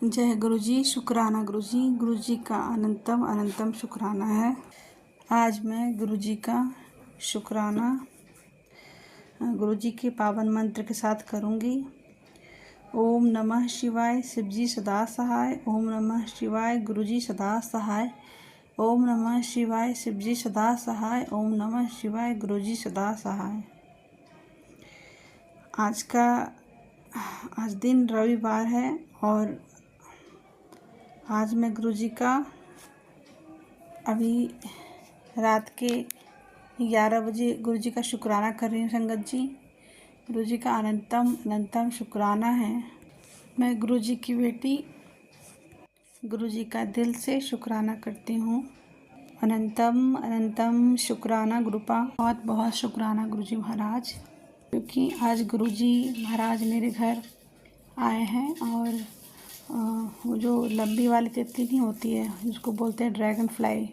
जय गुरु जी। शुक्राना गुरु जी का अनंतम अनंतम शुक्राना है। आज मैं गुरु जी का शुक्राना गुरु जी के पावन मंत्र के साथ करूँगी। ओम नमः शिवाय, शिव जी सदा सहाय। ओम नमः शिवाय, गुरु जी सदा सहाय। ओम नमः शिवाय, शिव जी सदा सहाय। ओम नमः शिवाय, गुरु जी सदा सहाय। आज दिन रविवार है और आज मैं गुरु जी का अभी रात के 11 बजे गुरु जी का शुक्राना कर रही हूँ। संगत जी, गुरु जी का अनंतम अनंतम शुक्राना है। मैं गुरु जी की बेटी गुरु जी का दिल से शुक्राना करती हूँ। अनंतम अनंतम शुक्राना गुरुपा, बहुत बहुत शुक्राना गुरु जी महाराज, क्योंकि आज गुरु जी महाराज मेरे घर आए हैं और वो जो लंबी वाली तितली नहीं होती है जिसको बोलते हैं ड्रैगन फ्लाई,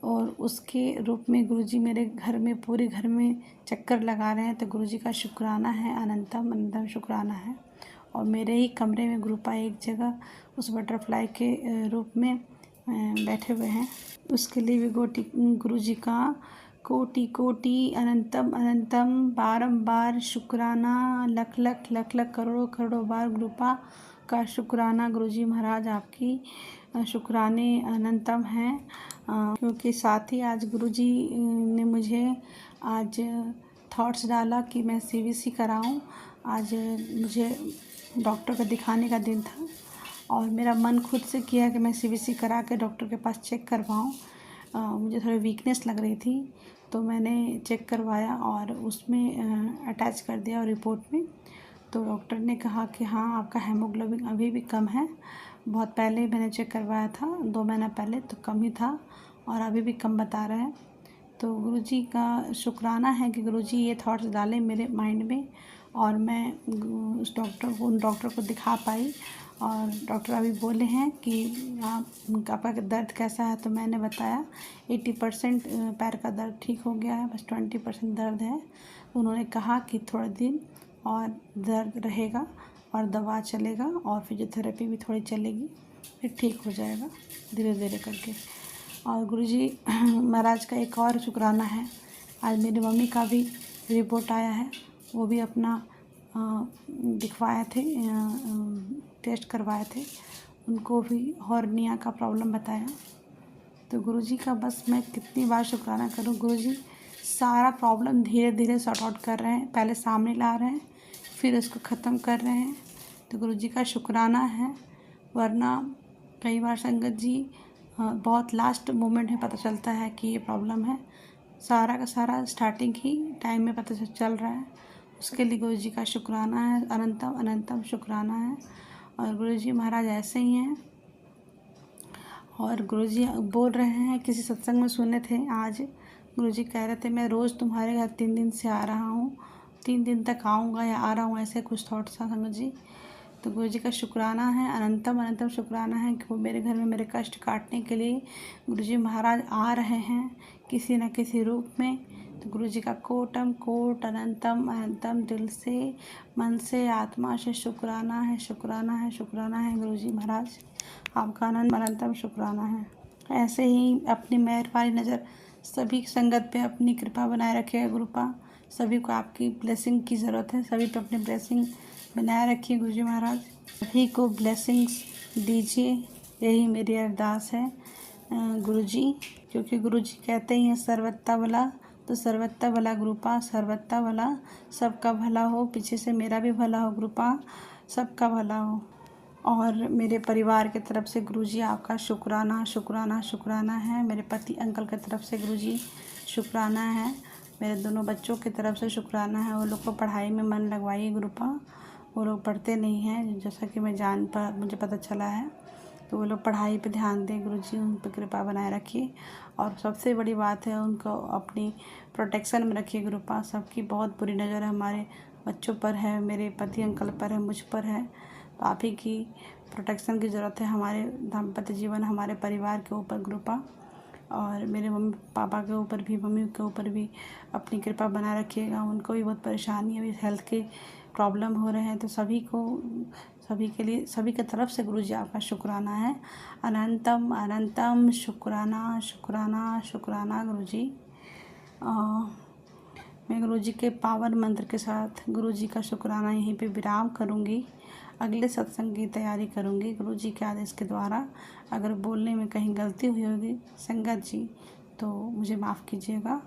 और उसके रूप में गुरुजी मेरे घर में, पूरे घर में चक्कर लगा रहे हैं। तो गुरुजी का शुक्राना है, अनंतम अनंतम शुक्राना है। और मेरे ही कमरे में गुरुपा एक जगह उस बटरफ्लाई के रूप में बैठे हुए हैं। उसके लिए भी गुरुजी का कोटि कोटि अनंतम अनंतम बारंबार शुक्राना, लख लख लख लख करोड़ों करोड़ों बार गुरुपा का शुक्राना। गुरुजी महाराज आपकी शुक्राने अनंतम हैं, क्योंकि साथ ही आज गुरुजी ने मुझे आज थॉट्स डाला कि मैं सीवीसी कराऊं। आज मुझे डॉक्टर को दिखाने का दिन था और मेरा मन खुद से किया कि मैं सीवीसी करा के डॉक्टर के पास चेक करवाऊं। मुझे थोड़ी वीकनेस लग रही थी तो मैंने चेक करवाया और उसमें अटैच कर दिया और रिपोर्ट में। तो डॉक्टर ने कहा कि हाँ, आपका हेमोग्लोबिन अभी भी कम है। बहुत पहले मैंने चेक करवाया था, 2 महीना पहले, तो कम ही था और अभी भी कम बता रहा है। तो गुरुजी का शुक्राना है कि गुरुजी ये थॉट्स डाले मेरे माइंड में और मैं उन डॉक्टर को दिखा पाई। और डॉक्टर अभी बोले हैं कि आपका दर्द कैसा है, तो मैंने बताया 80% पैर का दर्द ठीक हो गया है, बस 20% दर्द है। उन्होंने कहा कि थोड़ा दिन और दर्द रहेगा और दवा चलेगा और फिजियोथेरेपी भी थोड़ी चलेगी, फिर ठीक हो जाएगा धीरे धीरे करके। और गुरुजी महाराज का एक और शुक्राना है, आज मेरी मम्मी का भी रिपोर्ट आया है। वो भी अपना दिखवाए थे, टेस्ट करवाए थे, उनको भी हॉर्निया का प्रॉब्लम बताया। तो गुरुजी का बस मैं कितनी बार शुक्राना करूं। गुरुजी सारा प्रॉब्लम धीरे धीरे सॉर्ट आउट कर रहे हैं, पहले सामने ला रहे हैं फिर उसको ख़त्म कर रहे हैं। तो गुरुजी का शुक्राना है, वरना कई बार संगत जी बहुत लास्ट मोमेंट में पता चलता है कि ये प्रॉब्लम है। सारा का सारा स्टार्टिंग ही टाइम में पता चल रहा है। उसके लिए गुरुजी का शुक्राना है, अनंतम अनंतम शुक्राना है। और गुरुजी महाराज ऐसे ही हैं। और गुरुजी बोल रहे हैं, किसी सत्संग में सुने थे आज, गुरुजी कह रहे थे मैं रोज़ तुम्हारे घर 3 दिन से आ रहा हूँ, 3 दिन तक आऊँगा या आ रहा हूँ, ऐसे कुछ थॉट्स था संगत जी। तो गुरुजी का शुक्राना है, अनंतम अनंतम शुक्राना है कि वो मेरे घर में मेरे कष्ट काटने के लिए गुरुजी महाराज आ रहे हैं किसी न किसी रूप में। तो गुरुजी का कोटम कोट अनंतम अनंतम दिल से, मन से, आत्मा से शुक्राना है, शुक्राना है, शुक्राना है। गुरुजी महाराज आपका अनंतम शुक्राना है। ऐसे ही अपनी मेहरबानी नज़र सभी संगत पे अपनी कृपा बनाए रखिएगा गुरुपा। सभी को आपकी ब्लेसिंग की ज़रूरत है, सभी पे अपनी ब्लेसिंग बनाए रखिए गुरुजी महाराज। सभी को ब्लेसिंग्स दीजिए, यही मेरी अरदास है गुरुजी, क्योंकि गुरुजी कहते ही हैं सर्वत्ता भला, तो सर्वत्ता भला गुरुपा, सर्वत्ता भला, सबका भला हो, पीछे से मेरा भी भला हो गुरुपा, सबका भला हो। और मेरे परिवार की तरफ से गुरुजी आपका शुक्राना शुक्राना शुक्राना है। मेरे पति अंकल की तरफ से गुरुजी शुक्राना है। मेरे दोनों बच्चों की तरफ से शुक्राना है। वो लोग को पढ़ाई में मन लगवाइए गुरुपा, वो लोग पढ़ते नहीं हैं, जैसा कि मुझे पता चला है। तो वो लोग पढ़ाई पे ध्यान दें गुरुजी, उन पर कृपा बनाए रखिए। और सबसे बड़ी बात है, उनको अपनी प्रोटेक्शन में रखिए गुरुपा। सबकी बहुत बुरी नज़र हमारे बच्चों पर है, मेरे पति अंकल पर है, मुझ पर है। तो आप ही की प्रोटेक्शन की ज़रूरत है हमारे दाम्पत्य जीवन, हमारे परिवार के ऊपर गुरुपा। और मेरे मम्मी पापा के ऊपर भी, मम्मी के ऊपर भी अपनी कृपा बनाए रखिएगा। उनको भी बहुत परेशानी है, अभी हेल्थ के प्रॉब्लम हो रहे हैं। तो सभी को सभी के लिए, सभी की तरफ से गुरु जी आपका शुक्राना है। अनंतम अनंतम शुक्राना शुक्राना शुक्राना गुरु जी। मैं गुरु जी के पावन मंत्र के साथ गुरु जी का शुक्राना यहीं पे विराम करूँगी। अगले सत्संग की तैयारी करूँगी गुरु जी के आदेश के द्वारा। अगर बोलने में कहीं गलती हुई होगी संगत जी तो मुझे माफ़ कीजिएगा।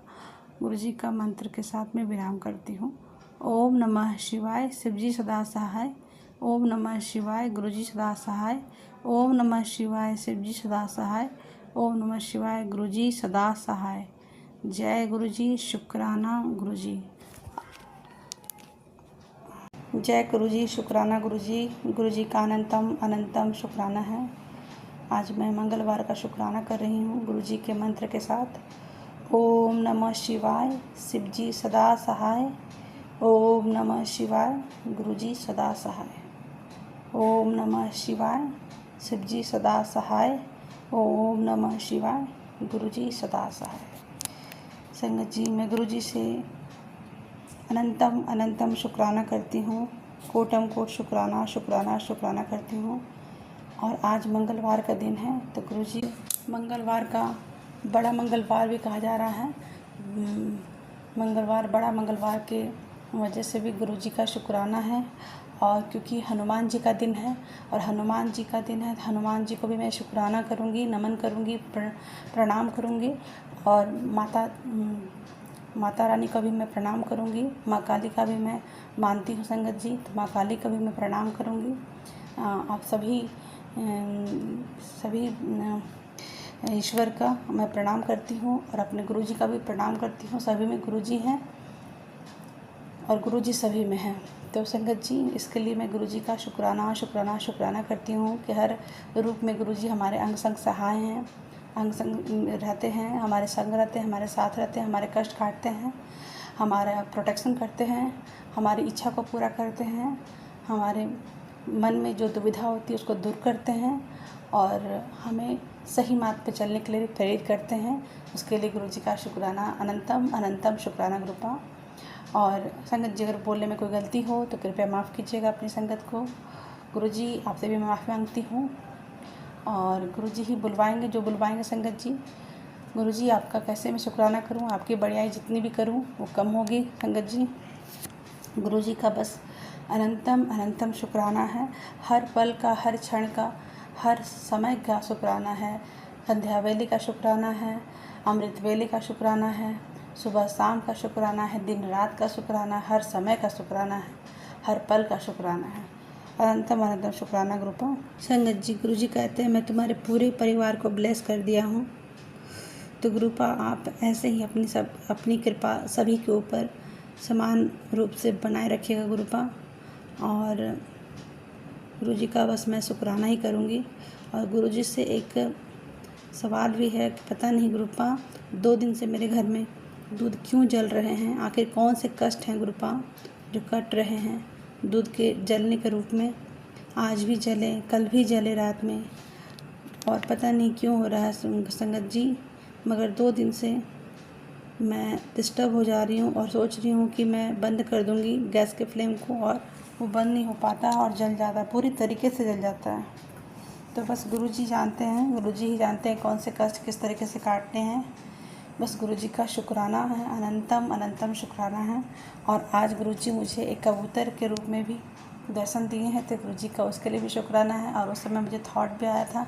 गुरु जी का मंत्र के साथ मैं विराम करती हूँ। ओम नमः शिवाय, शिव जी सदा सहाय। ओम नमः शिवाय, गुरु जी सदा सहाय। ओम नमः शिवाय, शिव जी सदा सहाय। ओम नमः शिवाय, गुरु जी सदा सहाय। जय गुरु जी। शुक्राना गुरु जी। जय गुरु जी। शुक्राना गुरु जी। गुरु जी का अनंतम अनंतम शुक्राना है। आज मैं मंगलवार का शुक्राना कर रही हूँ गुरु जी के मंत्र के साथ। ओम नमः शिवाय, शिव जी सदा सहाय। ओम नमः शिवाय, गुरु जी सदा सहाय। ओम नमः शिवाय, शिव जी सदा सहाय। ओम नमः शिवाय, गुरु जी सदा सहाय। संगत जी, मैं गुरु जी से अनंतम अनंतम शुक्राना करती हूँ। कोटम कोट शुक्राना शुक्राना शुक्राना करती हूँ। और आज मंगलवार का दिन है तो गुरु जी, मंगलवार का बड़ा मंगलवार भी कहा जा रहा है। मंगलवार, बड़ा मंगलवार के वजह से भी गुरु जी का शुक्राना है। और क्योंकि हनुमान जी का दिन है और हनुमान जी का दिन है, हनुमान जी को भी मैं शुक्राना करूँगी, नमन करूँगी, प्रणाम करूँगी। और माता रानी का भी मैं प्रणाम करूँगी। माँ काली का भी मैं मानती हूँ संगत जी, तो माँ काली का भी मैं प्रणाम करूँगी। आप सभी ईश्वर का मैं प्रणाम करती हूँ और अपने गुरु जी का भी प्रणाम करती हूँ। सभी में गुरु जी हैं और गुरु जी सभी में हैं। तो संगत जी, इसके लिए मैं गुरु जी का शुक्राना शुक्राना शुक्राना करती हूँ कि हर रूप में गुरु जी हमारे अंग संग सहाय हैं, अंग संग रहते हैं, हमारे संग रहते हैं, हमारे साथ रहते हैं, हमारे कष्ट काटते हैं, हमारा प्रोटेक्शन करते हैं, हमारी इच्छा को पूरा करते हैं, हमारे मन में जो दुविधा होती है उसको दूर करते हैं और हमें सही मार्ग पे चलने के लिए प्रेरित करते हैं। उसके लिए गुरु जी का शुक्राना, अनंतम अनंतम शुक्राना गुरुपा। और संगत जी, अगर बोलने में कोई गलती हो तो कृपया माफ़ कीजिएगा अपनी संगत को। गुरु जी, आपसे भी मैं माफ़ी मांगती हूँ और गुरु जी ही बुलवाएंगे जो बुलवाएंगे संगत जी। गुरु जी, आपका कैसे मैं शुक्राना करूँ, आपकी बड़ाई जितनी भी करूँ वो कम होगी संगत जी। गुरु जी का बस अनंतम अनंतम शुक्राना है। हर पल का, हर क्षण का, हर समय का शुक्राना है। संध्या वेले का शुक्राना है, अमृत वेले का शुक्राना है, सुबह शाम का शुक्राना है, दिन रात का शुक्राना है, हर समय का शुक्राना है, हर पल का शुक्राना है। अनंतम अनंतम शुक्राना गुरुपा। संगत जी, गुरु जी कहते हैं मैं तुम्हारे पूरे परिवार को ब्लेस कर दिया हूँ। तो गुरुपा, आप ऐसे ही अपनी कृपा सभी के ऊपर समान रूप से बनाए रखिएगा गुरुपा। और गुरु जी का बस मैं शुक्राना ही करूँगी। और गुरु जी से एक सवाल भी है कि पता नहीं गुरुपा, 2 दिन से मेरे घर में दूध क्यों जल रहे हैं, आखिर कौन से कष्ट हैं गुरुपा जो कट रहे हैं दूध के जलने के रूप में। आज भी जले, कल भी जले रात में, और पता नहीं क्यों हो रहा है संगत जी। मगर 2 दिन से मैं डिस्टर्ब हो जा रही हूँ और सोच रही हूँ कि मैं बंद कर दूँगी गैस के फ्लेम को, और वो बंद नहीं हो पाता और जल जाता है, पूरी तरीके से जल जाता है। तो बस गुरु जी जानते हैं, गुरु जी ही जानते हैं कौन से कष्ट किस तरीके से काटने हैं। बस गुरु जी का शुक्राना है, अनंतम अनंतम शुक्राना है। और आज गुरु जी मुझे एक कबूतर के रूप में भी दर्शन दिए हैं, तो गुरु जी का उसके लिए भी शुक्राना है। और उस समय मुझे थॉट भी आया था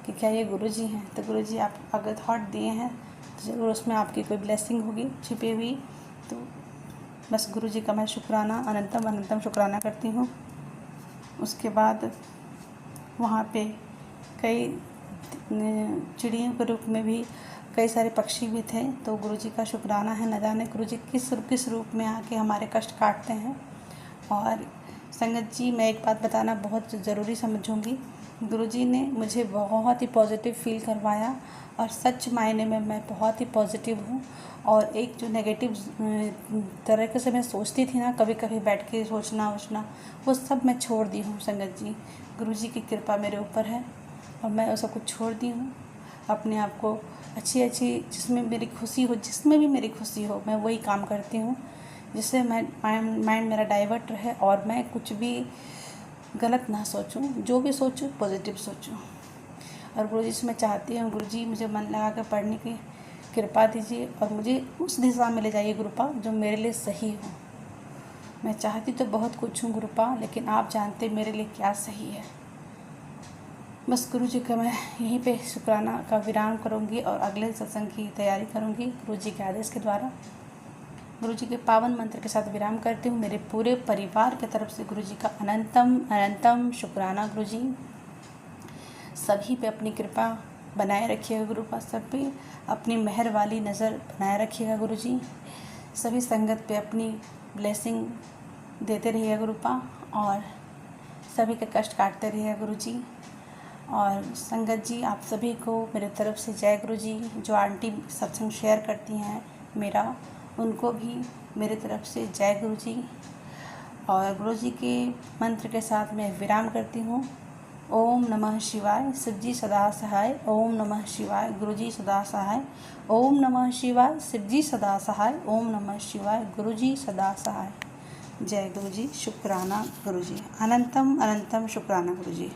कि क्या ये गुरु जी हैं, तो गुरु जी आप अगर थॉट दिए हैं तो ज़रूर उसमें आपकी कोई ब्लेसिंग होगी छिपी हुई। तो बस गुरु जी का मैं शुक्राना, अनंतम अनंतम शुक्राना करती हूँ। उसके बाद वहाँ पे कई चिड़ियों के रूप में भी कई सारे पक्षी भी थे। तो गुरु जी का शुक्राना है, न जाने गुरु जी किस रूप में आके हमारे कष्ट काटते हैं। और संगत जी, मैं एक बात बताना बहुत ज़रूरी समझूंगी। गुरु जी ने मुझे बहुत ही पॉजिटिव फील करवाया और सच मायने में मैं बहुत ही पॉजिटिव हूँ। और एक जो नेगेटिव तरीके से मैं सोचती थी ना, कभी कभी बैठ के सोचना वो सब मैं छोड़ दी हूँ संगत जी। गुरु जी की कृपा मेरे ऊपर है और मैं वो सब कुछ छोड़ दी हूँ। अपने आप को अच्छी जिसमें मेरी खुशी हो, जिसमें भी मेरी खुशी हो, मैं वही काम करती हूँ जिससे माइंड मेरा डाइवर्ट रहे और मैं कुछ भी गलत ना सोचूं, जो भी सोचूं पॉजिटिव सोचूं। और गुरुजी से मैं चाहती हूँ, गुरुजी मुझे मन लगा कर पढ़ने की कृपा दीजिए और मुझे उस दिशा में ले जाइए गुरुपा जो मेरे लिए सही हो। मैं चाहती तो बहुत कुछ हूँ गुरुपा, लेकिन आप जानते मेरे लिए क्या सही है। बस गुरुजी का मैं यहीं पे शुक्राना का विराम करूँगी और अगले सत्संग की तैयारी करूँगी गुरुजी के आदेश के द्वारा। गुरुजी के पावन मंत्र के साथ विराम करती हूँ। मेरे पूरे परिवार की तरफ से गुरुजी का अनंतम अनंतम शुक्राना। गुरुजी सभी पे अपनी कृपा बनाए रखिएगा गुरुपा, सब पे अपनी मेहर वाली नज़र बनाए रखिएगा गुरुजी। सभी संगत पे अपनी ब्लेसिंग देते रहिएगा गुरुपा और सभी के कष्ट काटते रहिएगा गुरुजी। और संगत जी आप सभी को मेरे तरफ से जय गुरुजी। जो आंटी सत्संग शेयर करती हैं मेरा, उनको भी मेरे तरफ से जय गुरुजी। और गुरुजी के मंत्र के साथ मैं विराम करती हूँ। ओम नमः शिवाय, शिवजी सदा सहाय। ओम नमः शिवाय, गुरुजी सदा सहाय। ओम नमः शिवाय, शिवजी सदा सहाय। ओम नमः शिवाय, गुरुजी सदा सहाय। जय गुरुजी। शुक्राना गुरुजी। अनंतम अनंतम शुक्राना गुरुजी।